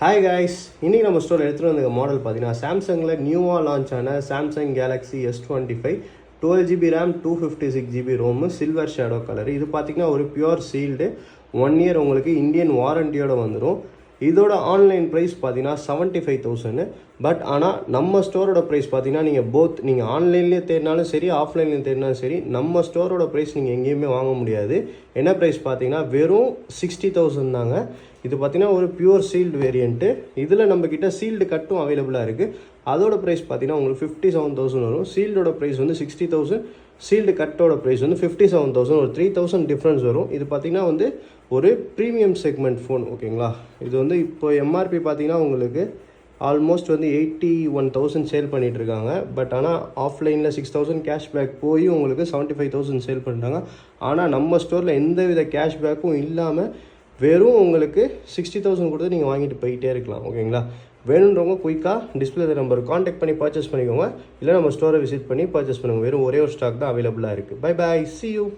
Hi guys, இன்றைக்கி நம்ம ஸ்டோரில் எடுத்துகிட்டு வந்த மாடல் பார்த்தீங்கன்னா சாம்சங்கில் நியூவாக லான்ச் ஆன Samsung Galaxy S25 12GB RAM 256GB ROM silver shadow colour. இது பார்த்திங்கன்னா ஒரு பியூர் சீல்டு 1 இயர் உங்களுக்கு இந்தியன் வாரண்டியோடு வந்துடும். இதோட ஆன்லைன் ப்ரைஸ் பார்த்தீங்கன்னா 75,000. பட் ஆனால் நம்ம ஸ்டோரோட ப்ரைஸ் பார்த்தீங்கன்னா நீங்கள் ஆன்லைன்லேயே தேடினாலும் சரி ஆஃப்லைன்லேயும் தேடினாலும் சரி நம்ம ஸ்டோரோட ப்ரைஸ் நீங்கள் எங்கேயுமே வாங்க முடியாது. என்ன ப்ரைஸ் பார்த்தீங்கன்னா வெறும் 60,000 தாங்க. இது பார்த்தீங்கன்னா ஒரு பியூர் சீல்டு வேரியண்ட்டு. இதில் நம்மக்கிட்ட சீல்டு கட்டும் அவைலபிளாக இருக்குது. அதோட ப்ரைஸ் பார்த்தீங்கன்னா உங்களுக்கு 57,000 வரும். சீல்டோட ப்ரைஸ் வந்து 60,000, சீல்டு கட்டோட ப்ரைஸ் வந்து 57,000, ஒரு 3,000 டிஃப்ரென்ஸ் வரும். இது பார்த்திங்கன்னா வந்து ஒரு ப்ரீமியம் செக்மெண்ட் ஃபோன், ஓகேங்களா. இது வந்து இப்போ எம்ஆர்பி பார்த்திங்கன்னா உங்களுக்கு ஆல்மோஸ்ட் வந்து 81,000 சேல் பண்ணிகிட்ருக்காங்க. பட் ஆனால் ஆஃப்லைனில் 6,000 கேஷ்பேக் போய் உங்களுக்கு 75,000 சேல் பண்ணுறாங்க. ஆனால் நம்ம ஸ்டோரில் எந்த வித கேஷ்பேக்கும் இல்லாமல் வெறும் உங்களுக்கு 60,000 கொடுத்து நீங்கள் வாங்கிட்டு போயிட்டே இருக்கலாம், ஓகேங்களா. வேணுன்றவங்க குயிக்காக டிஸ்பிளே நம்பர் காண்டாக்ட் பண்ணி பர்ச்சேஸ் பண்ணிக்கோங்க. இல்லை நம்ம ஸ்டோரை விசிட் பண்ணி பர்ச்சேஸ் பண்ணுங்கள். வெறும் ஒரே ஒரு ஸ்டாக் தான் அவைலபிளாக இருக்குது. Bye bye, see you.